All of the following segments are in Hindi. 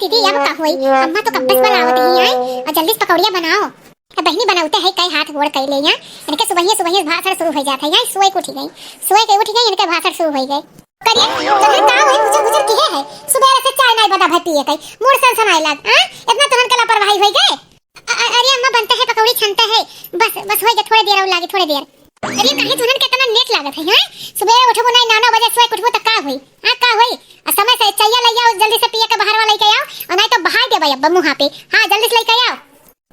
दीदी अब का होई, अम्मा तो कब तक बनावत ही हैं और जल्दी से पकौड़ियां बनाओ। अब बहनी बनाते है कई हाथ गोड़ कई ले यहां इनके सुबह भाषण शुरू हो जाता है। यहां सोए को उठ गई, सोए के उठ गई, इनके भाषण शुरू हो गए। करिए तो का होई गुजर की है सुबह से चाय नहीं बता भट्टी है कई मूड सन आए लग। हां इतना तुरंत के लापरवाही हो गए। अरे अम्मा बनता है पकौड़ी छनता है, बस हो गया, थोड़ी देर और लागे, थोड़ी देर। अरे काहे तुरंत कितना नेट लागत है। हां सुबह उठबो नहीं 9 बजे सोए उठबो त का होई। हां का होई समय से चाहिए ले आओ, जल्दी से पिए के बाहर वाला लेके आओ और नहीं तो बहा देबे अब मुंह पे। हां जल्दी से लेके आओ।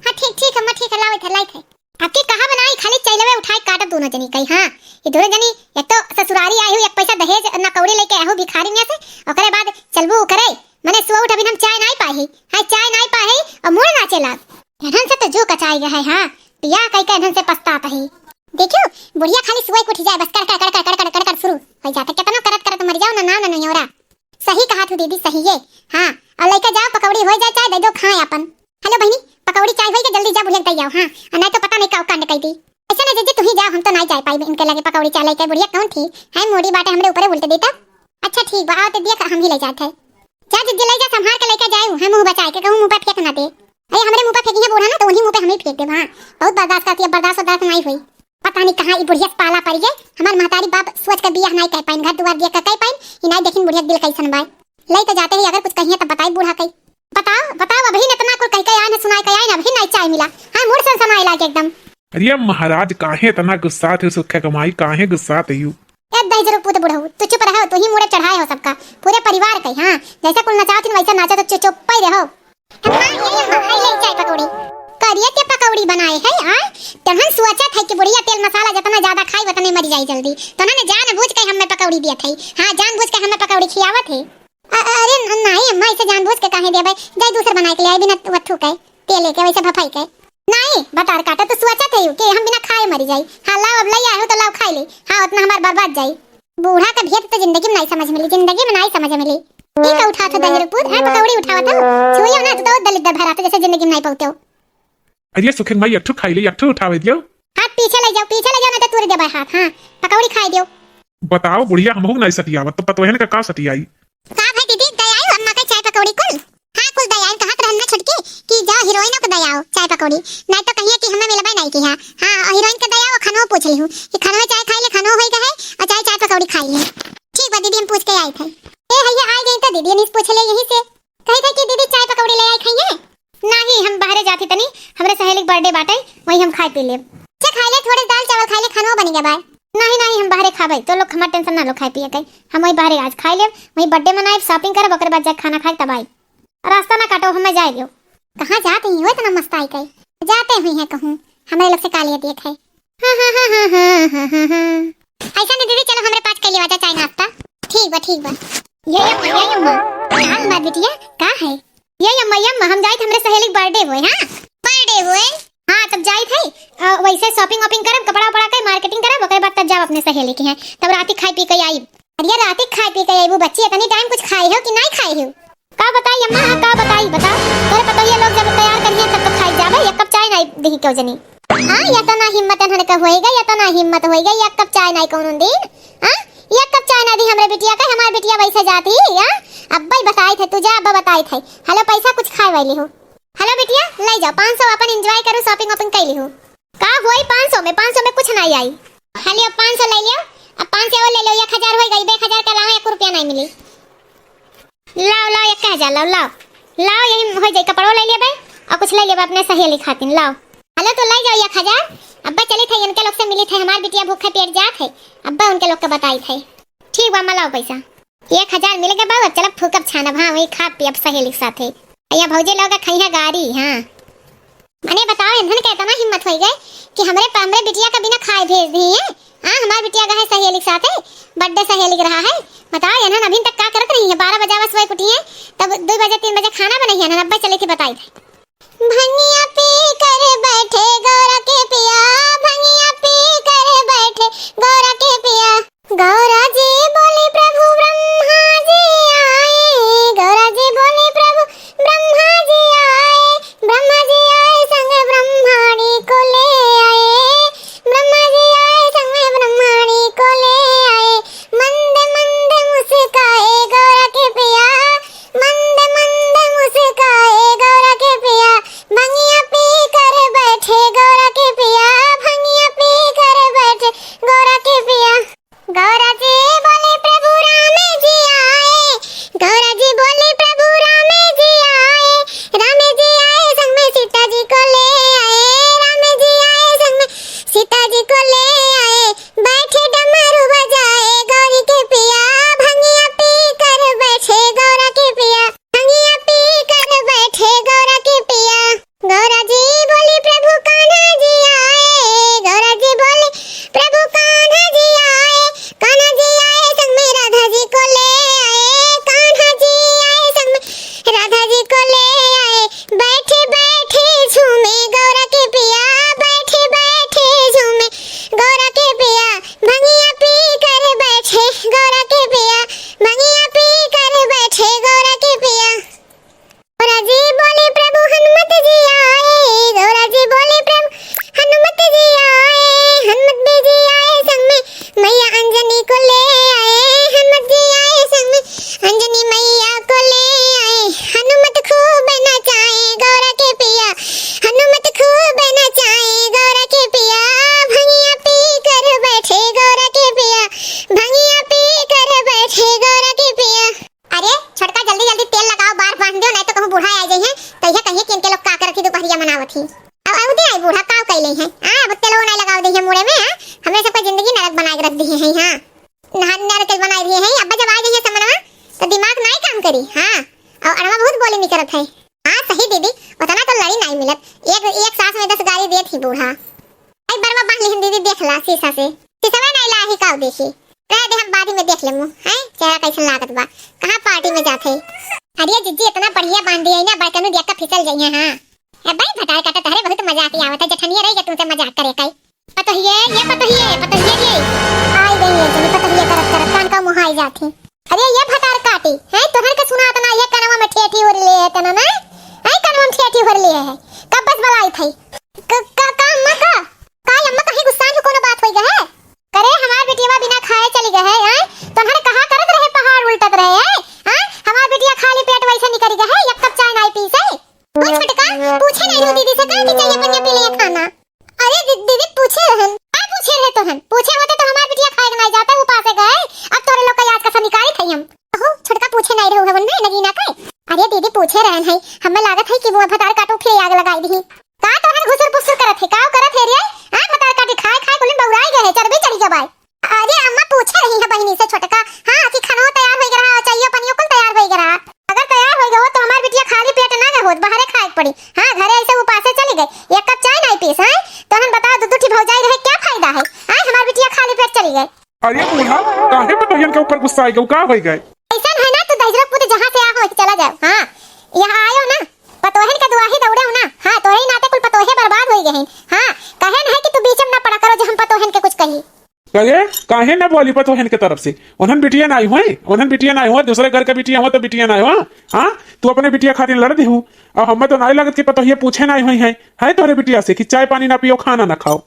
हां ठीक अम्मा ठीक है, लाओ इधर लाइट है आपकी। कहां बनाई खाली चाहिए उठाए काटब दोनों जनी कई। हां ये दोनों जनी एक तो ससुरारी आई हो, एक पैसा दहेज ना कौड़ी लेके आहो भिखारी में से, ओकरे बाद चलबू करे माने सो उठ अभी हम चाय नहीं पाही। हां चाय नहीं पाही और मुंह नाचे लाग धन से तो जो कचाई गया है। हां पिया कई का धन से पछताता है। देखियो बुढ़िया खाली सुई उठ जाए बस कर शुरू हो जाता, कितना करत मर जाओ ना नहीं हो रहा। सही कहा तू दीदी सही है। हां और लेके जाओ पकौड़ी हो जाए चाय दे दो खाए अपन। हेलो बहनी पकौड़ी चाय होई के जल्दी जा बुढ़िया दे आओ। हां नहीं तो पता नहीं का कांड कई दी ऐसा नहीं जल्दी तू ही जा, हम तो नहीं जा पाई इनके लगे पकौड़ी चाय लेके। बुढ़िया कौन थी है मोड़ी बाटे हमरे ऊपर उल्टे देता। अच्छा ठीक बा आओ ते दिया हम ही ले जाते है। जा जल्दी ले जा संभाल के लेके जाओ। हम मुंह बचाए के कहूं मुंह पे फेंक ना दे। अरे हमरे मुंह पे फेंकी है बूढ़ा ना तो उन्हीं मुंह पे हमें फेंक दे। हां बहुत बर्दाश्त करती है, बर्दाश्त नहीं हुई। पता नहीं कहां ई बुढ़िया पाला पड़ गए। हमार महतारी बाप सोच के बियाह नहीं कर पाइन, घर दुआर दिया कर पाइन ई नहीं देखिन बुढ़िया दिल कैसन बाय। ले तो जाते ही अगर कुछ कहिए तो बताई बूढ़ा कई बताओ अभी इतना कुल कह के आए ना सुनाई के आए ना अभी नहीं चाय मिला। हां मूड सन समाई लागे एकदम। अरे महाराज काहे इतना गुस्सा थे सुख कमाई काहे गुस्सा थे यू ए दई जरूर पुत बुढ़ऊ तू चुप रहो, तू ही मुड़े चढ़ाए हो सबका पूरे परिवार के। हां जैसा कुल नचात वैसा नाचो तो चुप ही रहो। हां ये ले चाय पकौड़ी करिए के पकौड़ी बनाए है। हां तहन सोचा था कि बुढ़िया तेल मसाला जितना ज्यादा खाई उतने मर जाई जल्दी, तो ना जानबूझ के हमें पकौड़ी दिया थी। हां जानबूझ के हमें पकौड़ी खियावत है। अरे नहीं अम्मा ऐसे जानबूझ के काहे देबे, जाई दूसरा बना के ले आई बिना वथू के तेल लेके वैसे भफाई के नहीं बता काटा तो सोचा थे कि हम बिना खाए मर जाई। हां लाओ अब ले आए तो लाओ खाई ले। हां उतना हमार बर्बाद जाई। बूढ़ा का भेद तो जिंदगी में नहीं समझ मिली, जिंदगी में नहीं समझ मिली। ठीक है उठा था दजरपुर है पकौड़ी उठावा था छुइयो ना तो दलित भरा तो जैसे जिंदगी में नहीं पहुंचते हो। अरे सुखे माई अठू खाई ले अठू उठावे दियो। हाथ पीछे ले जाओ ना तो तोड़ देबे हाथ। हां पकौड़ी खाई दियो। बताओ बुढ़िया हमहु नहीं सटियावत तो पतोहन का सटियाई का भाई दीदी दयाई अम्मा का चाय पकौड़ी कुल। हां कुल दयाई कहत रहना छटके कि जा हीरोइन को दयाओ चाय पकौड़ी नहीं तो कहिए कि हमें मिलबे नहीं किया। हां हीरोइन के दयाओ खानो पूछ ली हूं कि खानो में चाय खाई ले, खानो होई गए और चाय पकौड़ी खाई ले। ठीक बा दीदी हम पूछ के आई थे। ए भैया आ गई तो दीदी ने पूछ ले यहीं से कही थे कि दीदी चाय पकौड़ी ले आई खाइए। नहीं हम बाहर जाती तनी हमरे सहेली के बर्थडे बाटे वही हम खाए पी ले। अच्छा खाई ले थोड़े दाल चावल खाई ले खानो बन गया बाय। नहीं हम बाहर खाबे तो लोग हमार टेंशन ना लो खाए पिए के हम वही बाहर आज खाई ले वही बर्थडे मनाए शॉपिंग करब ओकर बाद जा खाना खाए तब आई। रास्ता ना काटो हमें जाए लियो। कहां जाते ही हो इतना मस्त आई के जाते हुई है कहूं हमारे लोग से कालिया देख है। ऐसा नहीं दीदी चलो हमरे पास के लिए आजा चाय नाश्ता। ठीक बा ये अम्मा हां बात बिटिया का है ये अम्मा हम जाई हमरे सहेली बर्थडे होए। हां बर्थडे होए हां तब जाई थे वैसे शॉपिंग करब कपड़ा उपड़ा के मार्केटिंग करब ओकर बाद तब जाब अपने सहेली के हैं तब राती खाई पी के आई। अरे राती खाई पी के आई वो बच्ची इतनी टाइम कुछ खाई हो कि नहीं खाई हो का बताई अम्मा। हां का बताई बताओ तेरे पता ये लोग जब तैयार करिए तब तक खाई जाबे एक कप चाय नहीं देखी क्यों जनी। हां या तो ना हिम्मत हन का होएगा या तो ना हिम्मत होएगा एक कप चाय नहीं कौन दिन। हां एक कप चाय ना दी हमरे बिटिया का हमार बिटिया वैसे जाती। हां अब्बा ही बताई थे तुझे अब्बा बताई थे हेलो पैसा कुछ खाए वाली हो। हेलो बिटिया ले जाओ 500 अपन एंजॉय करो शॉपिंग ओपिंग कर ली हो का होई 500 में कुछ नहीं आई। हेलो 500 ले लियो अब 500 और ले लो 1000 हो गई 1000 का लाओ 1 रुपया नहीं मिली। लाओ 1000 लाओ यही हो जाए कपड़ो ले लेबे और कुछ ले लेबे अपने सहेली खातिर लाओ। हेलो तो ले जाओ 1000 अब्बा चली थे इनके लोग से मिली थे हमार बिटिया भूखे पेट जात है अब्बा उनके लोग के बताई थे। ठीक बा लाओ पैसा 1000 मिल गए बाबा चल फूकब छानब। हां वही खा पी अब सहेली के साथ या भौजे लोग खइहा गाड़ी। हां माने बताओ इन्हन के इतना हिम्मत हो गए कि हमरे बिटिया का बिना खाए भेज दी है। हां हमार बिटिया का है सहेली के साथ बर्थडे सहेली रहा है बताओ इन्हन अभी तक का करत रही है 12 बजे बस वही उठी है तब 2 बजे 3 बजे खाना बनाई है अब्बा चली थी बताई थी। भंगिया पी कर बैठे गौरा के पिया भंगिया पी कर बैठे गौरा के पिया गौरा जी बोले प्रभु ब्रह्मा जी आए गौरा जी बोले प्रभु ब्रह्मा जी आए संग ब्रह्माणी को ले आए ब्रह्मा जी आए संग ब्रह्माणी को ले आए मंद मंद मुस्काए गौरा के पिया मंद मंद मुस्काए करत है। हाँ सही दीदी, उतना तो लड़ी नहीं मिलत, एक सांस में 10 गाली देत ही बूढ़ा। आई बरवा बांध लिहन दीदी, देख ला शीशा से, शीशा नहीं ला ही काव देखी रह दे, हम बाद में देख लेमु हैं चेहरा कैसन लागत बा, कहां पार्टी में जाथे। अरे जीजी इतना बढ़िया बांध दिया ना, बड़कनु देख के फिसल जाइए। हां ए भाई भटार काटा तारे बहुत मजाक आवत है, जठनिया रही तुमसे मजाक करे कई पतोहिए ये आई गई है तुम पतोहिए करत करत कान का मुहाई जाती। अरे ये भटार काटी है तोहर के सुना तना, ये कनवा में ठेठी और ले है तना ना, है कनवा में ठेठी और ले है कब बस बलाई थई का अम्मा का अम्मा कहीं गुस्सा में कोनो बात होई गए करे, हमार बेटिया बिना खाए चली गए है तोहर कहा करत रहे, पहाड़ उल्टत रहे है हमार बेटिया खाली पेट वैसे निकल गए है, एक कप चाय नहीं पी से पूछ फटका पूछे नहीं दीदी से का कि चाहिए पनिया पी लिए खाना। अरे दीदी पूछे रहन का पूछे रहे तोहन, पूछे होते तो हमार बेटिया खाए नहीं जाता, वो पासे गए अब तोरे लोग का याद का निकाली थई हम ओहो छोटका पूछे नहीं रहे हवन में नगीना का। अरे दीदी पूछे रहन है, हमें लागत है कि वो भतार काटो फिर आग लगाई दी का तोहन घुसर पुसर करत है, का करत है रे हां भतार काटी खाए खाए कुलिन बौराई गए चरबी चढ़ी जबाई। अरे अम्मा पूछे रही है बहिनी से छोटका हां कि खाना तैयार होई रहा चाहिए पनियो कुल तैयार होई रहा, अगर तैयार होई गयो तो हमार बिटिया खाली पेट ना होत बाहर खाए पड़ी। हां घरे ऐसे उपासे चली गई एक कप चाय नहीं पीस है तोहन बताओ दूठी भौजाई रहे क्या फायदा है, हां हमार बिटिया खाली पेट चली गई। अरे बूढ़ा काहे पतोहियन के ऊपर गुस्सा आई गयो, का होई गए ऐसा है ना तो दहजरा पुत जहां से आ हो चला जाओ। हां यहां आयो ना पतोहन के दुआही दौड़े ना, हां तोरे नाते कुल पतोहे बर्बाद होई गए। हां कहे नहीं कि तू बीच में ना पड़ा करो जो हम पतोहन के कुछ कही। अरे काहे ना बोली पतोहन के तरफ से, उन्हन बिटिया नहीं हुए, उन्हन बिटिया नहीं हुआ, दूसरे घर का बिटिया हुआ तो बिटिया नहीं हुआ। हां तू अपने बिटिया खातिर लड़ दी हूं और हमें तो नहीं लगत कि पतोहिया पूछे नहीं हुई है तोरे बिटिया से कि चाय पानी ना पियो खाना ना खाओ।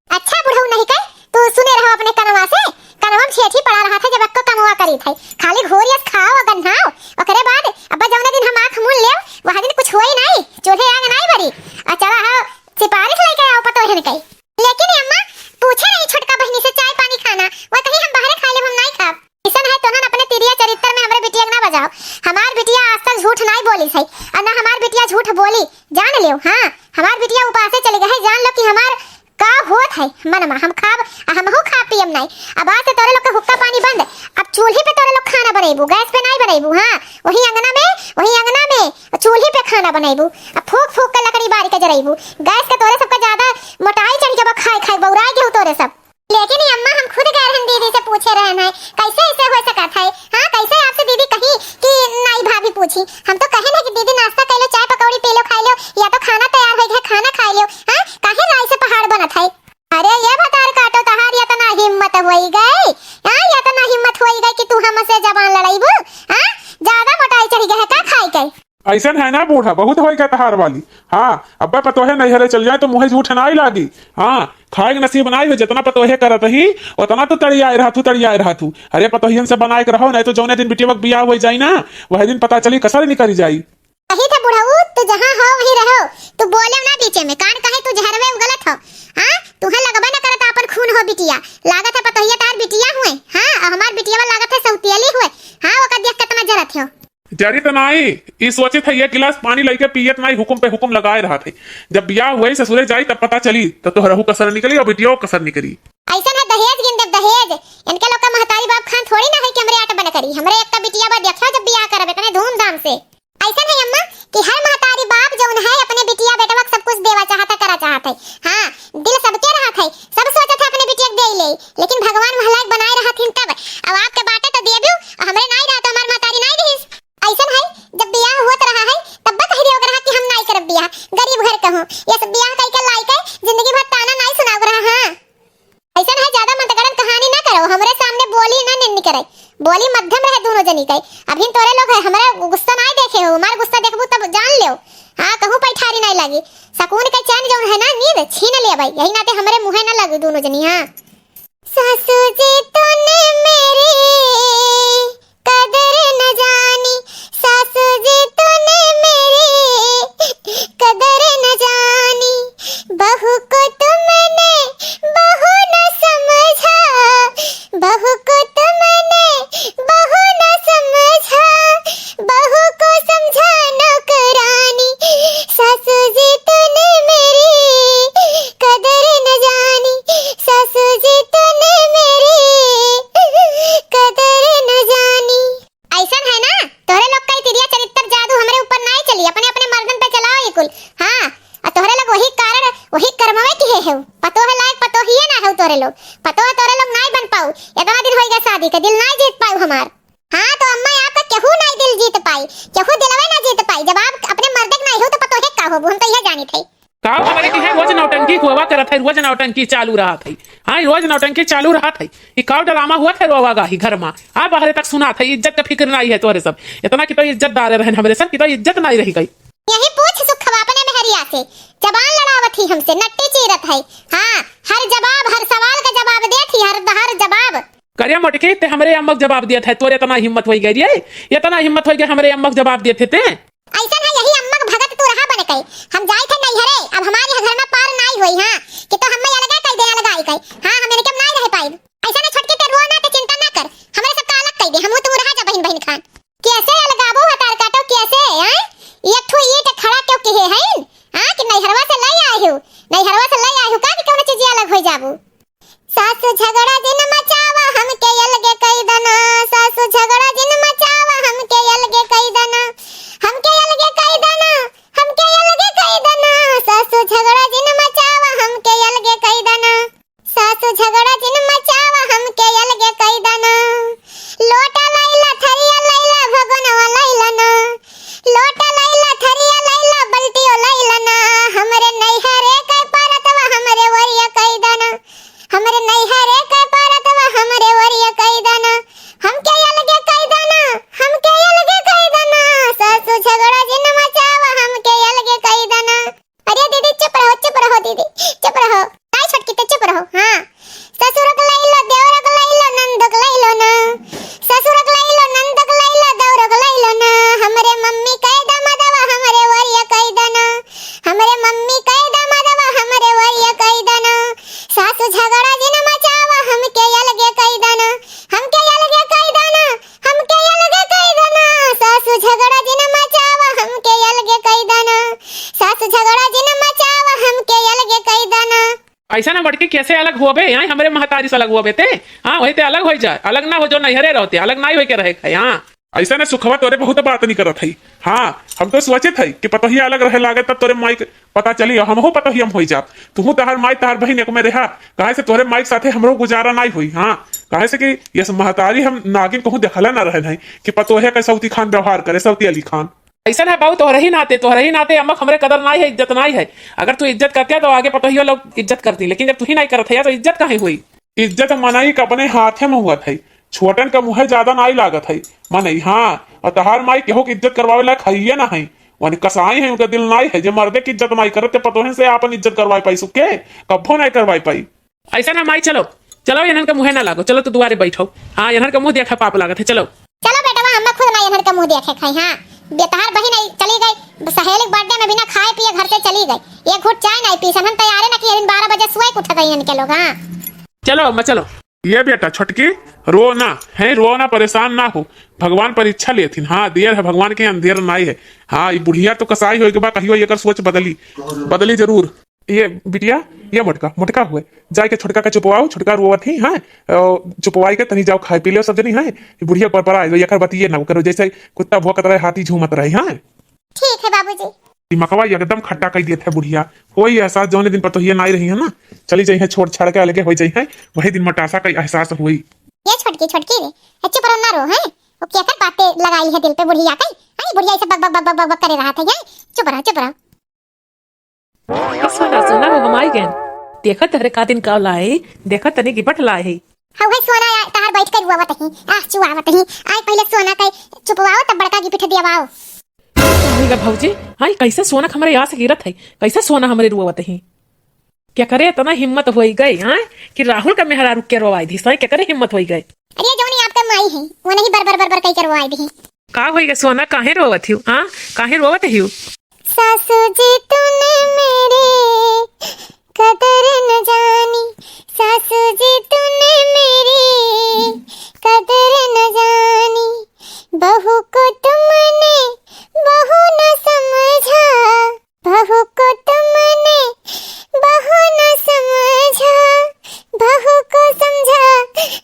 अच्छा बुढ़ऊ नहीं कह तू सुने रहो अपने कनवा से, कनवा में छेठी पड़ा रहा था जब अक्को कमवा करी थई, खाली घोरियस खाओ और गन्हाओ ओकरे बाद अब्बा जौने दिन हम आंख मूल लेव वहां दिन कुछ होई नहीं, चूल्हे आग नहीं भरी और चला हां सिफारिश लेके आओ पतोहन कई। लेकिन अम्मा पूछे नहीं छोटका बहनी से चाय पानी खाना, वो कहीं हम बाहर खा ले हम नहीं खाब। इसन है तोहन अपने तिरिया चरित्र में हमरे बिटिया ना बजाओ, हमार बिटिया आज तक झूठ नहीं बोली सही और ना हमार बिटिया झूठ बोली जान लियो। हां हमार बिटिया उपासे चली गई जान लो कि हमार का होत है मनमा हम खाब हमहु खा पियम नहीं, अब आज से तोरे लोग के हुक्का पानी बंद, अब चूल्हे पे तोरे लोग खाना बनाइबू गैस पे नहीं बनाइबू। हां वही अंगना में चूल्हे पे खाना बनाइबू, अब फूक फूक के लकड़ी बारी के जराइबू, गैस के तोरे सबका ज्यादा मोटाई चढ़ जब खाए खाए बौराई गेहू तोरे सब। लेकिन अम्मा हम खुद गए रहन दीदी से पूछे रहन है कैसे ऐसे हो सकत है। हां कैसे आपसे दीदी कही कि नहीं भाभी पूछी, हम तो कहे ना कि दीदी नाश्ता कर लो चाय पकौड़ी पी लो खा लो या तो खाना तैयार हो गया खाना खा लो। हां काहे लाई से पहाड़ बनत है। अरे ये भतार काटो तहार या तो ना हिम्मत होई गई, हां या तो ना हिम्मत होई गई कि तू हमसे जबान लड़ाईबू। हां ज्यादा मोटाई चढ़ी गई है का खाई के ऐसा है ना बूढ़ा बहुत होई का तहार वाली। हाँ अब्बा पतोहे नहीं हरे चल जाए तो मुहे झूठ नहीं लागी। हाँ खाए के नसीब बनाई हो जितना पतोहे करत ही उतना तो तड़ियाए रहा तू अरे पतोहियन से बनाए के रहो नहीं तो जौने दिन बिटिया बियाह हो जाई ना वही दिन पता चली कसर निकली जाई। वही तो बुढ़ऊ तू जहां हो वही रहो, तू बोले ना बीचे में कान कहे तू झरवे गलत हो। हां तुहे लगबा ना करत अपन खून हो बिटिया, लागत है पतोहिया तार बिटिया हुए। हां हमार बिटिया वाला लागत है सौतियली हुए। हां ओका देख कितना जरत हो जरी तो नहीं ई सोचे थे एक गिलास पानी लेके पियत नहीं हुकुम पे हुकुम लगाए रहा थे, जब बियाह हुए ससुरे जाई तब पता चली तो रहू कसर निकली और बिटिया कसर निकली। ऐसा है दहेज गिन दे दहेज इनके लोग का महतारी बाप खान थोड़ी ना है कि हमरे आट बन करी, हमरे एक का बिटिया बा देखा जब बियाह करबे तने धूमधाम से। ऐसा है अम्मा कि हर महतारी बाप जौन है अपने बिटिया बेटवा सब कुछ देवा चाहता करा चाहता है। हां दिल सबके रहत है, सब सोचत है अपने बिटिया दे ले, लेकिन भगवान महलाक बनाए रहथिन तब अब आपके बाटे तो देबू हमरे नहीं रहत हमार महतारी नहीं दिस। ऐसा है जब बियाह होत रहा है तब कह रही होगा कि हम नहीं करब बियाह, गरीब घर कहूं ये सब बियाह कई के लाई के जिंदगी भर ताना नहीं सुनाव रहा। हां ऐसा है ज्यादा मतगड़न कहानी ना करो, हमरे सामने बोली ना निन्नी करे, बोली मध्यम रहे दोनों जनी के। अभी तोरे लोग है हमरा गुस्सा नहीं देखे हो, हमार गुस्सा देखबू तब जान लियो। हां कहूं पैठारी नहीं लगी सकून के चैन जो है ना नींद छीन लिया भाई, यही नाते हमरे मुंह ना लगे दोनों जनी। हां सासू जी तूने मेरी कदर न जानी, सासू जी तूने मेरी कदर न जानी, बहू को तुमने बहू न समझा, बहू को तुमने बहू न समझा, बहू को समझा नौकरानी, सासू जी तूने मेरी कदर न जानी, सासू पतो है तोरे लोग नहीं बन पाऊ, इतना दिन हो गया शादी के, दिल नहीं जीत पाऊ हमार। हाँ तो अम्मा आपका केहू नहीं दिल जीत पाई, केहू दिलवे ना जीत पाई। जब आप अपने मर्दे के नहीं हो तो पतो है का हो, हम तो यह जानी थी। का हमारे की है रोज नौटंकी हुआ करत है, रोज नौटंकी चालू रहा था। हाँ रोज नौटंकी चालू रहा था। ये का ड्रामा हुआ था रोवा गाही घर में, आ बाहर तक सुना था। इज्जत का फिक्र नहीं है तोरे सब, इतना की तो इज्जतदार रहे हमारे सब की तो इज्जत नहीं रही गई। यही पूछ सुखवा अपने मेहरिया से, जबान लड़ावत ही हमसे, नट्टी चीरत है। हाँ हर जवाब, हर सवाल का जवाब दे थी, हर जवाब करिया मोटके ते हमरे अम्मक जवाब दिया था। तोरे इतना हिम्मत हो गई रे, इतना हिम्मत हो गया हमरे अम्मक जवाब दिए थे। ऐसा है यही अम्मा का भगत तू रहा बने कई। हम जाए थे नहीं हरे, अब हमारे घर में पार नहीं हुई। हाँ कि तो हमें अलग कई देना लगाई कई। हाँ हमें के नहीं रह पाई। ऐसा ना छटके ते रो ना, ते चिंता ना कर, हमारे सब का अलग कई दे। हम तू रहा जा बहन बहन खान कैसे अलगाबो हतार काटो कैसे। हैं ये ठो ये ते खड़ा क्यों कहे हैं। हां कि नहीं हरवा से ले आए हो, नहीं हरवा से ले आए हो का कि कौन चीज अलग हो जाबू। सासु झगड़ा दिन मचावा हमके अलगे कई दना, सासु झगड़ा दिन मचावा हमके अलगे कई दना, हमके अलगे कई दना, हमके अलगे कई दना। सासु झगड़ा दिन मचावा हमके अलगे कई दना, सासु झगड़ा दिन मचावा हमके अलगे कई दना। लोटा लैला थरिया लैला भगनवा लैला ना, लोटा लैला थरिया लैला बल्टियो लैला ना। हमरे नैहरे के परतवा हमरे वरिया कई दना, हमरे नैहरे के परतवा हमरे वरिया कई दना। हमके अलगे कई दना, हमके अलगे कई दना। सासु झगड़ा जिन मचावा हमके अलगे कई दना। अरे दीदी चुप रहो दीदी चुप रहो, काय छटकी ते चुप रहो। हां ससुरक लैलो देवरक लैलो नंदक लैलो ना, ससुरक लैलो नंदक लैलो देवरक लैलो ना। हमरे मम्मी कई दमदवा हमरे वरिया कई दना, हमरे मम्मी कई दमदवा हमरे वरिया कई दना। सासु झगड़ा जिन मचावा हमके अलगे कई दना, हमके अलगे कई दना, हमके अलगे कई दना। सासु झगड़ा जिन मचावा हमके अलगे कई दना, सासु झगड़ा जिन मचावा हमके अलगे कई दना। ऐसा ना बढ़ के कैसे अलग हुआ बे, यहाँ हमारे महतारी से अलग हुआ बे ते। हाँ वही ते अलग हो जाए, अलग ना हो जो नैहरे रहते, अलग ना हो के रहे। हाँ ऐसा ने सुखवा तोरे बहुत बात नहीं करत है। हाँ हम तो सोचे थे कि पतोही अलग रहे लागे तब तोरे माइक पता चली, हम हो पतोही हम हो जाब। तू तहार माई तहार बहन एक में रहा, कहे से तोरे माइक साथे हमरो गुजारा नहीं हुई। हाँ कहे से कि ये महतारी हम नागिन कहूँ देखला ना रहे नहीं कि पतोहे के सऊती खान व्यवहार करे, सऊती अली खान। ऐसा है बाबू, तोहरे ही नाते अम्मक हमरे कदर नहीं है, इज्जत नहीं है। अगर तू इज्जत करते तो आगे पतोहियो लोग इज्जत करती, लेकिन जब तू ही नहीं करते तो इज्जत कहीं हुई। इज्जत मनाई का अपने हाथे में हुआ था, छोटन का मुँह ज्यादा नहीं लागत है मनई। हाँ और तहार माई केहो की इज्जत करवावे लायक है ना है, वनी कसाई है, उनका दिल नहीं है। जो मर्दे की इज्जत नहीं करते पतोहन से आपन इज्जत करवाई पाई, सुखे कब्बो नहीं करवाई पाई। ऐसा ना माई चलो चलो, इन्हन का मुँह ना लागो, चलो तू दुआरे बैठो। हाँ इन्हन का मुँह देखा पाप लागत है, चलो चलो बेटा हम खुद नहीं इन्हन का मुंह देखे खाई। हाँ बेतहार बहन चली गई सहेली बर्थडे में, बिना खाए पिए घर से चली गई, एक घूट चाय नहीं पी। हम तैयार ना कि 12 बजे सोए उठ गई इनके लोग। हाँ चलो अम्मा चलो। ये बेटा छटकी रो ना है, रो ना, परेशान ना हो, भगवान परीक्षा लेथिन। हाँ देर है भगवान के अंधेर नहीं है। हाँ ये बुढ़िया तो कसाई हो के बाद कहियो ये सोच बदली जरूर। ये बिटिया ये मोटका हुए जाके छोटका का चुपवाओ, छोटका रोवत ही। हाँ चुपवाई के तनी जाओ खाए पी लो सब जनी। है बुढ़िया पर आए ये बतिए ना करो, जैसे कुत्ता भौंकत रहे हाथी झूमत रहे। हाँ ठीक है बाबूजी। मकवा एकदम खट्टा कर दिए थे बुढ़िया, कोई एहसास जौने दिन पर तो ये नहीं रही है ना, चली जाइए छोड़ छाड़ के अलगे हो जाइए, वही दिन मटासा का एहसास हुई। ये छटकी रे चुप रहो ना रो। हैं वो क्या कर बातें लगाई है दिल पे बुढ़िया कई। हां बुढ़िया ऐसे बक बक बक बक करे रहा था। ये चुप रहो। सोना वो हमारी गैन देखा तहरे का दिन का लाए, देखा तने गिपट लाए। हां वही सोना यार तार बैठ कर हुआ वतही आ चुआ वतही आय पहले सोना कई चुपवाओ तब बड़का गिफ्ट दियावाओ। भौजी हाँ कैसे सोना हमारे यहाँ से गिरत है, कैसे सोना हमारे रुआवत है। क्या करे इतना हिम्मत हो गई। हाँ कि राहुल का मेहरा रुक के रोवाई थी, क्या करे हिम्मत हो गई। अरे जोनी आपका माई है वो नहीं बर कई करवाई दी। का होई गई सोना, काहे रोवत हियो। हाँ काहे रोवत हियो। सासू जी तूने मेरी कदर न जानी, सासू जी तूने मेरी कदर न जानी, बहू को तुमने बहू न समझा, बहू को तुमने बहू न समझा, बहू को समझा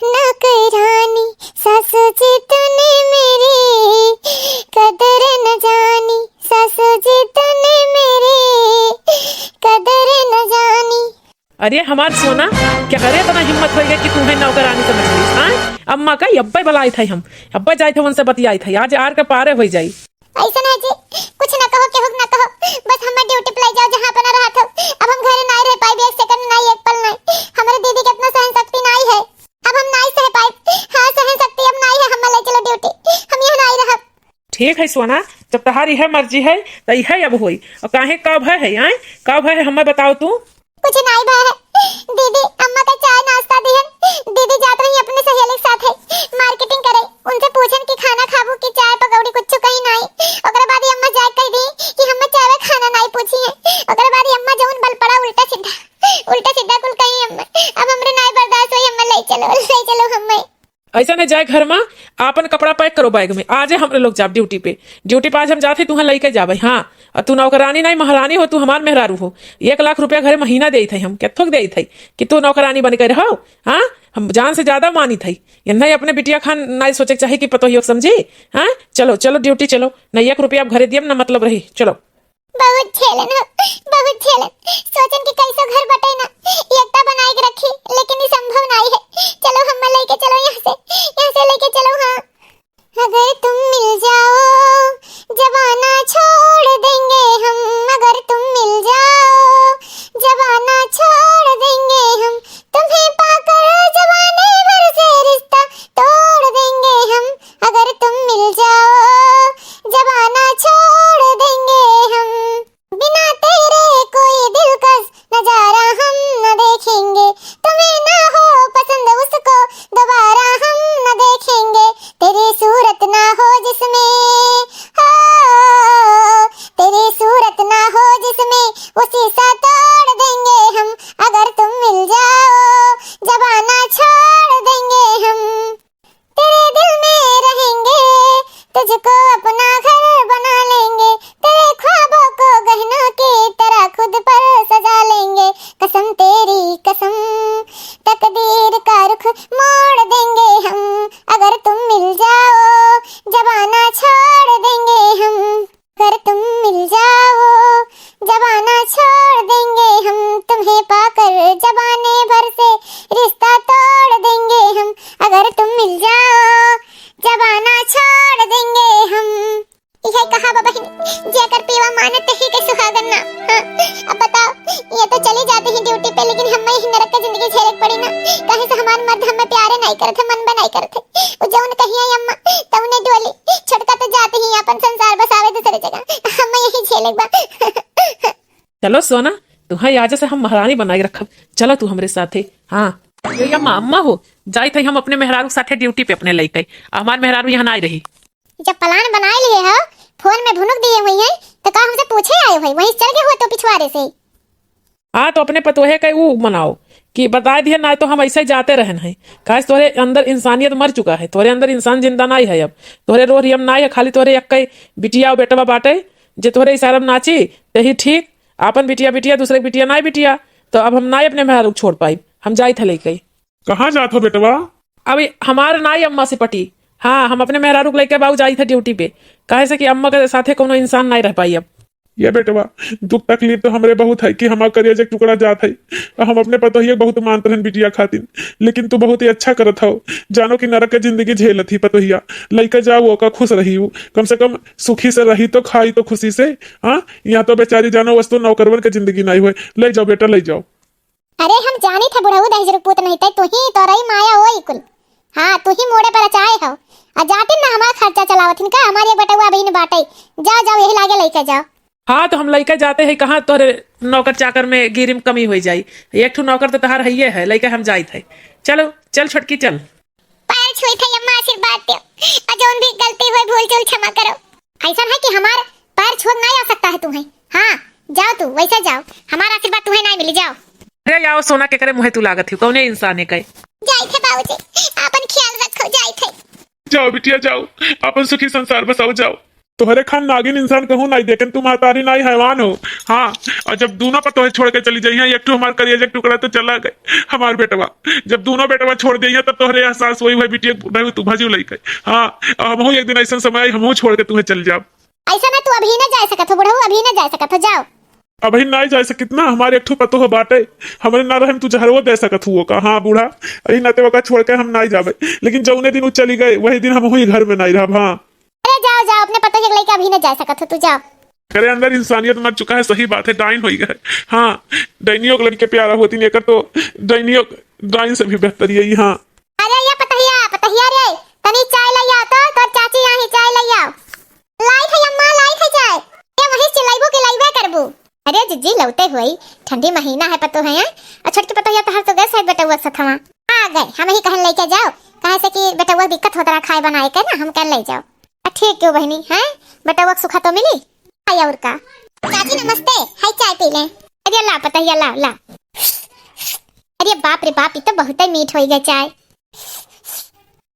न करानी, सासू जी तूने मेरी कदर न जानी, सासू जी तूने मेरी कदर न जानी। अरे हमार सोना क्या करे तना हिम्मत हो गई कि तुम्हें नौकरानी समझ ली। हाँ अम्मा का अब्बा बुलाई थे हम अब्बा जाए थे उनसे बतियाई थे आज आर के पारे हो जाई। ऐसा ना जी कुछ ना कहो केहू ना कहो बस हम ड्यूटी पे जाओ जहां पर रहा था। अब हम घर नहीं रह पाए एक सेकंड नहीं एक पल नहीं। हमारे दीदी कितना सहन शक्ति नहीं है अब हम नहीं सह पाए। हां सहन शक्ति अब नहीं है हम ले चलो ड्यूटी हम यहां नहीं रह। ठीक है सोना जब तुम्हारी है मर्जी है तो यह अब हुई और काहे कब है आए कब है हमें बताओ तू। कुछ नहीं भय है दीदी अम्मा का चाय नाश्ता दिहन। दीदी जात रही अपने सहेली के साथ है मार्केटिंग करे उनसे पूछन कि खाना खाबू कि चाय पकौड़ी कुछ कहीं नहीं। ओकरे बाद अम्मा जाए कह दी कि हमें चाय खाना नहीं पूछी है। ओकरे बाद अम्मा जौन बल पड़ा उल्टा सीधा कुल कहीं अम्मा अब हमरे नहीं बर्दाश्त होई अम्मा ले चलो हमें। ऐसा नहीं जाए घर में आपन कपड़ा पैक करो बैग में आज हम लोग जाब ड्यूटी पे आज हम जाते तुम्हें लेके जाबे। हाँ और तू नौकरानी नहीं महारानी हो तू हमार मेहरारू हो। 1 लाख रुपया घर महीना दे थे हम क्या दे थे कि तू नौकरानी बन कर रहो। हाँ हम जान से ज्यादा मानी थी ये नहीं अपने बिटिया खान नहीं सोचे चाहिए कि पतो ही समझी। हाँ चलो चलो ड्यूटी चलो नहीं 1 रुपया घरे दियम ना मतलब रही चलो। बहुत झेलन सोचन कि कैसे घर बटे ना एकता बनाए के रखी लेकिन ये संभव नहीं है। चलो हम लेके चलो यहाँ से लेके चलो। हाँ अगर तुम मिल जाओ जवाना छोड़ देंगे हम। अगर तुम मिल जाओ जवाना छोड़ देंगे हम। तुम्हें पाकर जवाने भर से रिश्ता तोड़ देंगे हम। अगर तुम मिल जाओ जवाना छोड़ देंगे हम। बिना तेरे कोई दिलकश नजारा हम न देखेंगे। तुम्हें ना हो पसंद उसको दोबारा हम न देखेंगे। तेरी सूरत ना हो जिसमें तेरी सूरत ना हो जिसमें वो शीशा तोड़ देंगे हम। अगर तुम मिल जाओ जवाना छोड़ देंगे हम। तेरे दिल में रहेंगे तुझको अपना घर बना लेंगे। तेरे ख्वाबों को गहनों की तरह खुद पर सजा लेंगे। कसम तेरी कसम तकदीर का रुख मोड़ देंगे हम। अगर तुम मिल जाओ जवाना छोड़ देंगे हम। अगर तुम मिल जाओ जवाना छोड़ देंगे हम। तुम्हें पाकर जवाने भर से रिश्ता तोड़ देंगे हम। अगर तुम मिल जाओ जवाना छोड़ देंगे हम। यह कहा बहन जेकर पीवा मानत ही के सुहागन ना। हाँ अब बताओ ये तो चली जाती है ड्यूटी पे लेकिन हमें ही नरक की जिंदगी झेले पड़ी ना। कहीं से हमारे मर्द हमें प्यारे नहीं करते मन बनाई करते। वो जौन कहिए अम्मा तौने डोली छोटका तो जाती ही अपन संसार बसावे दूसरी जगह हमें यही झेले बा। चलो सोना तुम्हारी आज से हम महारानी बनाई रखब चलो तू हमारे साथे। हाँ ये अम्मा अम्मा हो जाए थे हम अपने मेहरारू साथे ड्यूटी पे अपने लेके हमार मेहरारू यहाँ नहीं रही। जब प्लान बनाए लिए हो फोन में भुनुक दिए हुई है तो का हमसे पूछे आए भाई वहीं चल गए हो तो पिछवाड़े से। हाँ तो अपने पतोहे का वो मनाओ कि बता दिए ना तो हम ऐसे ही जाते रहन है। काश तोरे अंदर इंसानियत मर चुका है तोरे अंदर इंसान जिंदा नहीं है। अब तोरे रोह रियम नहीं है खाली तोरे एक बिटिया और बेटवा बाटे जे तोरे इशारा में नाची यही ठीक आपन बिटिया दूसरे बिटिया नहीं बिटिया तो अब हम नहीं अपने मेहरारू छोड़ पाई हम जाई थे लेके। कहाँ जात हो बेटवा। अभी हमारे नाई अम्मा से पटी। हाँ हम अपने मेहरारू को लेके बाबू जाई थे ड्यूटी पे कहे से कि अम्मा के साथे कोनो इंसान नहीं रह पाई। अब ये बेटवा दुख तकलीफ तो हमरे बहुत है कि हमारा करियर एक टुकड़ा जात है। हम अपने पतोहिया बहुत मानते रहन बिटिया खातिर लेकिन तू बहुत ही अच्छा करत हो। जानो कि नरक के जिंदगी झेलत ही पतोहिया लइका जाओ ओका खुश रही हूँ कम से कम सुखी से रही तो खाई तो खुशी से। हाँ यहाँ तो बेचारी जानो वस्तु नौकरवन के जिंदगी नहीं हुए। ले जाओ बेटा ले जाओ। अरे हम जानी थे बुढ़ऊ दहेज पूत नहीं थे तू ही तोरई माया हो कुल। हाँ तू ही मोड़े पर चाहे हो आ जाती ना हमारा खर्चा चलावत का हमारे बटुआ बहन बाटे। जाओ यही लागे लेके जाओ। हाँ तो हम लइका जाते हैं कहाँ तोरे नौकर चाकर में गिरिम कमी हो जाई। एक ठो नौकर तो तहार है लइका हम जाई थे। चलो चल छोटकी चल। पैर छुई थे अम्मा आशीर्वाद दो और जोन भी गलती हुई भूल चूक क्षमा करो। ऐसा है कि हमार पैर छुआ नहीं आ सकता है तुम्हें। हाँ जाओ तू वैसे जाओ हमारा आशीर्वाद तुम्हें नहीं मिली। जाओ अरे आओ सोना के करे मुहे तू लागत ही कौने इंसान है कहे जाई थे बाबूजी अपन ख्याल रखो। जाई थे जाओ बिटिया जाओ अपन सुखी संसार बसाओ जाओ। तोहरे खान नागिन इंसान कहूँ नहीं देखें तुम महतारी नहीं हैवान हो। हाँ और जब दोनों पतोहे छोड़ के चली जाइए एक हमार करिए एक टुकड़ा तो चला गए हमार बेटवा। जब दोनों बेटवा छोड़ दिए तब तोहरे एहसास वही हुई बिटिया तू भजू लई गई। हाँ हम एक दिन ऐसा समय हम छोड़ के तुम्हें चल जाओ। ऐसा ना तू अभी ना जा सकत हो बुढ़ऊ अभी ना जा सकत हो। जाओ अब ही ना जाए सकत ना, हमारे एक ठो पतो हो बाटे, हमरे ना रहे तू जहरवो दे सकत हुआ का। हाँ बूढ़ा, अही नाते वका छोड़ के हम ना जावे, लेकिन जौने दिन वो चली गए वही दिन हम हुई घर में नहीं रह। हाँ अरे जाओ जाओ, अपने पतो के लेके अभी न जा सकत हो, तू जाओ। करे अंदर इंसानियत मर चुका है, सही बात है, डाइन हो गए। हाँ डाइनियों को लड़के प्यारा होती नहीं कर तो डाइनियों डाइन से भी बेहतर यही। हाँ अरे ये पतहिया पतहिया रे, तनी चाय लइया तो चाची यहाँ चाय लइया। लाई थे अम्मा, लाई थे चाय। ये वही चिल्लाइबो के लाइबे करबो। अरे जिज्जी लौटे हुई, ठंडी महीना है पतो है। और छोटकी पतहिया तो हर तो गए साइड बेटा हुआ सथवा आ गए, हम ही कहन लेके जाओ, कहे से कि बेटा हुआ दिक्कत होता रहा खाए बनाए के ना, हम कह ले जाओ। ठीक क्यों बहनी है, बेटा हुआ सुखा तो मिली आया और का। चाची नमस्ते, हाय चाय पी ले। अरे ला पतहिया ला ला। अरे बाप रे बाप, ये तो बहुत ही मीठ हो गया चाय।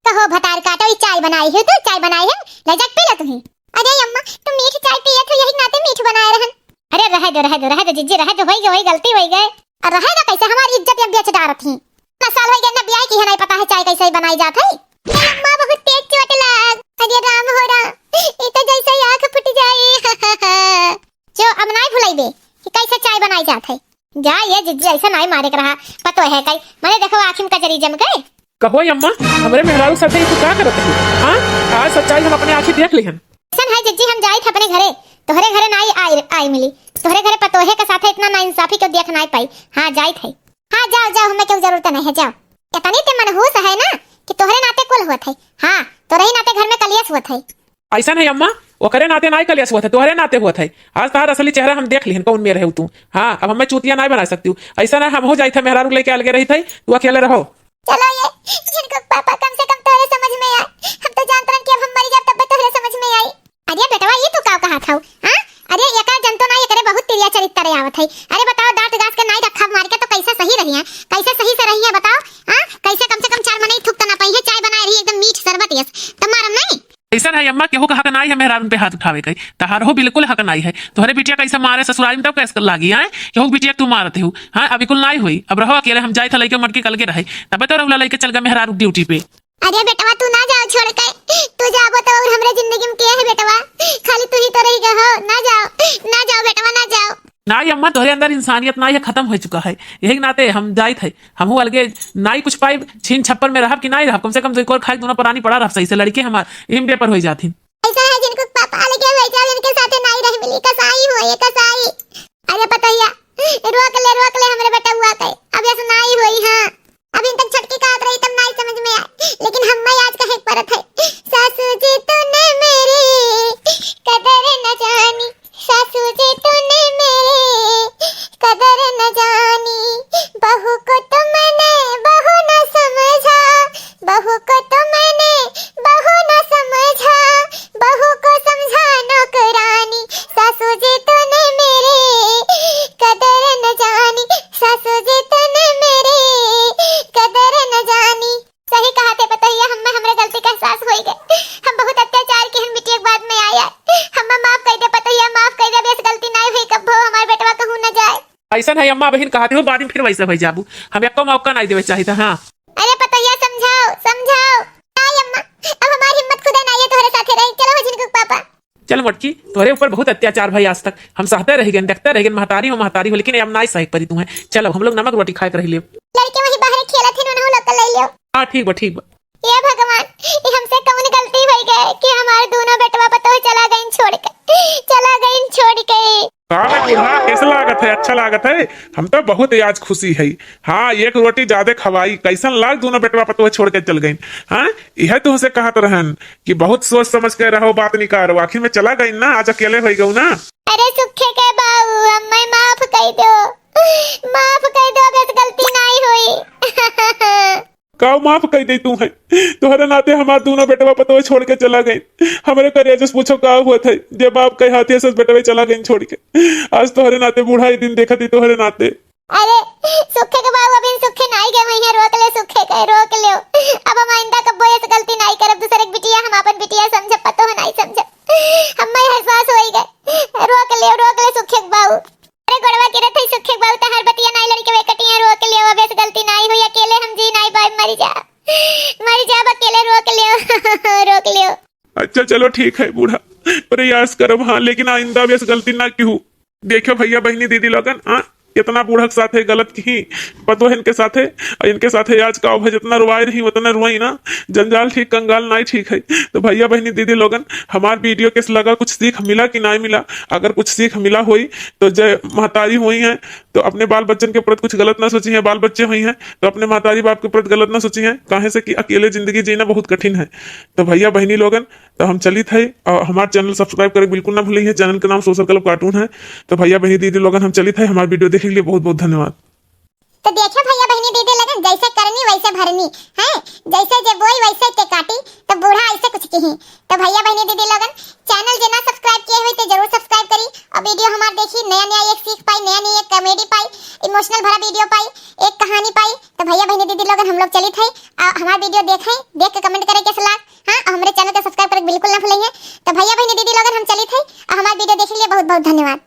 कहो भतार काटो, चाय बनाई है तो चाय बनाई है, ले जा पी लो तुम्ही। अरे अम्मा तुम मीठ चाय पिए थे, यही नाते मीठ बनाए रहन। अरे रह दो जिज्जी, रह दो, वही गलती हो गए। और रहे ना कैसे हमारी इज्जत या बेच डारत थी ना, साल हो गए ना ब्याह की है, नहीं पता है चाय कैसे बनाई जात है। अम्मा बहुत तेज चोट लग। अरे राम हो रहा, ये तो जैसे आंख फट जाए। जो अब नहीं भुलाइबे कि कैसे चाय बनाई जात है। जा ये जिज्जी ऐसा नहीं मारे कर रहा, पतो है कई मैंने देखो आँखिन का जरी जम गए। कहो अम्मा, हमरे मेहरारू साथे तू का करत है? हां आज सच्चाई हम अपने आंखें देख लिहन। सन है जिज्जी, हम जाई थे अपने घरे, तोहरे घरे नहीं आई मिली, तोहरे घरे पतोहे के साथ इतना ना इंसाफी क्यों देख नहीं पाई। हाँ जाई थे। हाँ जाओ जाओ, हमें क्यों जरूरत नहीं है, जाओ। इतनी ते मनहूस है ना कि तोहरे नाते कुल हुआ थे। हाँ तोरे ही नाते घर में कलियस हुआ थे। ऐसा नहीं अम्मा, वो करे नाते नहीं कलियस हुआ था, तुम्हारे नाते हुआ था। आज तार असली चेहरा हम देख लिहन कौन में रहे तू। हाँ अब हमें चूतिया नहीं बना सकती हूँ, ऐसा ना हम हो जाए थे मेहरारू लेके अलगे रही थे, तू अकेले रहो। चलो ये जिनको पापा कम से कम तोहरे समझ में आए, हम तो जानते हैं कि अब हम मर जाए तब तोहरे समझ में आई। अरे बेटवा ये तू का कहा था? हां अरे एका जनतो ना ये करे बहुत तिरिया चरित्र आवत है। अरे बताओ दांत घास के नहीं रखा मार के तो कैसे सही रही है, कैसे सही से रही है बताओ। हां कैसे कम से कम 4 महीने थूक ना पाई है, चाय बनाए रही एकदम मीठ शरबत यस तमारम नहीं। ऐसा है अम्मा, केहू का हक नहीं है मेहरारू पे हाथ उठावे के, तहार हो बिल्कुल हक नहीं है। तोहरे बिटिया कैसे मारे ससुराल में तब कैसे लागी है, केहू बिटिया तू मारते हो। हाँ अभी कुल नहीं हुई, अब रहो अकेले, हम जाए थे लइके मटके कल के रहे, तबे तो रहुला लेके चल गए मेहरारू ड्यूटी पे। अरे बेटवा तू ना जाओ छोड़ के, तू जाबो तो और हमरे जिंदगी में क्या है बेटवा, खाली तू ही तो रही हो। ना जाओ बेटवा ना जाओ। नाई अम्मा, तोहरे अंदर इंसानियत नाई है, खत्म हो चुका है। यही नाते हम जाए थे, हम अलगे नाई कुछ पाई छीन छप्पर में रह कि नहीं रह, कम से कम तो एक और खाई दोनों परानी पड़ा रह, सही से लड़के हमारे इम पेपर हो जाती। ऐसा है जिनको पापा अलगे हो जाए, इनके साथ नहीं रह मिली, कसाई हो ये कसाई। अरे पतैया रोक ले हमरे बेटा हुआ कहे, अब ऐसा नहीं होई। हां अभी तक छटकी काट रही तब नहीं समझ में आई, लेकिन हम आज कहे परत है। सासू जी तूने मेरी कदर न जानी, सासू जी तूने मेरी कदर न जानी, बहू को तो मैंने बहू न समझा, बहू को तो मैंने बहू न समझा, बहू को समझा नौकरानी, सासू जी तूने मेरी कदर न जानी, सासू जी तूने मेरी कदर न जानी। सही कहा थे पतैया, हमरे गलती का एहसास हो गए, हम बहुत अत्याचार की बिटिया के बाद में आया, हम माफ कर दे पतैया, माफ कर दे, बेस गलती नहीं हुई, कब हमारे बेटवा कहूं न जाए। ऐसा है अम्मा, बहन कहते हो बाद में फिर वैसे हो जाबू, हम एको मौका नहीं देवे चाहिए था। हाँ अरे पतैया समझाओ। आई अम्मा अब हमारी हिम्मत खुदा नहीं है तोहरे साथे रही, चलो जिनको पापा। चल मटकी, तोहरे ऊपर बहुत अत्याचार भाई, आज तक हम सहते रह गए, देखते रह गए, महतारी हो लेकिन अब ना सही परी तुम्हें। चलो हम लोग नमक रोटी खाए कर रही ले, लड़के वही बाहर खेला थे, उन्होंने लोग ले लियो। हाँ ठीक बा। ये भगवान, ये हमसे कौन गलती हो गई कि हमारे दोनों बेटवा पतो चला गए छोड़ के। बूढ़ा कैसा लागत है? अच्छा लागत है, हम तो बहुत आज खुशी है। हाँ एक रोटी ज्यादा खवाई, कैसन लाग दोनों बेटवा पतो छोड़ के चल गई। हाँ यह तो उसे कहत रहन कि बहुत सोच समझ के रहो, बात नहीं करो, आखिर में चला गई ना, आज अकेले हो गऊ ना। अरे सुखे के बाबू अम्मा माफ कर दो, बस गलती नहीं हुई। काऊ माफ कर दे तू है, तुम्हारे नाते हमारे दोनों बेटवा पतो छोड़ के चला गई। हमारे करिया पूछो का हुआ था जब बाप कहे हाथी से बेटवे चला गई छोड़ के, आज तुम्हारे नाते बूढ़ा ही दिन देखा थी तुम्हारे नाते। अरे सुखे के बाबू अभी सुखे नहीं गए वहीं, रोक ले सुखे के, रोक ले। अब हम आइंदा कब ऐसे गलती नहीं करब, दूसरे की बिटिया हम अपन बिटिया समझ, पतो है नहीं समझ, हमें एहसास हो गए। रोक ले सुखे के बाबू। अरे गड़वा के रथे सुखे के बाबू, हर बतिया नहीं लड़के वे कटिया, रोक ले, अब ऐसे गलती नहीं हुई, अकेले हम जी नहीं पाए, मर जा अकेले, रोक ले। अच्छा चलो ठीक है बूढ़ा, प्रयास करो। हाँ लेकिन आइंदा भी ऐसी गलती ना क्यों, देखो भैया बहनी दीदी लोगन, हाँ कितना बूढ़क साथे गलत की पतो है इनके साथे, और इनके साथे आज का भाई जितना रुआई रही उतना रुआई ना, जंजाल ठीक कंगाल नहीं ठीक है। तो भैया बहनी दीदी लोगन, हमार वीडियो के लगा कुछ सीख मिला कि नहीं मिला? अगर कुछ सीख मिला हुई तो जय महतारी हुई हैं तो अपने बाल बच्चन के प्रति कुछ गलत ना सोची है, बाल बच्चे हुई हैं तो अपने महतारी बाप के प्रति गलत ना सोची है, काहे से कि अकेले जिंदगी जीना बहुत कठिन है। तो भैया बहनी लोगन, तो हम चली थे और हमारे चैनल सब्सक्राइब करें बिल्कुल ना भूलिए। चैनल का नाम सोशल क्लब कार्टून है। तो भैया बहनी दीदी लोगन, हम चली थे, हमारे वीडियो देखने के लिए बहुत बहुत धन्यवाद। तो देखो भैया बहनी दीदी लगन, जैसे करनी वैसे भरनी है, जैसे जे बोई वैसे ते काटी, तो बूढ़ा ऐसे कुछ कही। तो भैया बहनी दीदी लगन, चैनल जना सब्सक्राइब किए हुए तो जरूर सब्सक्राइब करी और वीडियो हमार देखी, नया नया एक सीख पाई, नया नया एक कॉमेडी पाई, इमोशनल भरा वीडियो पाई, एक कहानी पाई। तो भैया बहनी दीदी लोगन, हम लोग चली थे हमारा वीडियो देखें, देख के कमेंट करे के सलाह, हाँ हमारे चैनल को सब्सक्राइब करे बिल्कुल ना भूलिए। तो भैया बहनी दीदी लोगन, हम चली थे और हमारा वीडियो देखने के लिए बहुत बहुत धन्यवाद।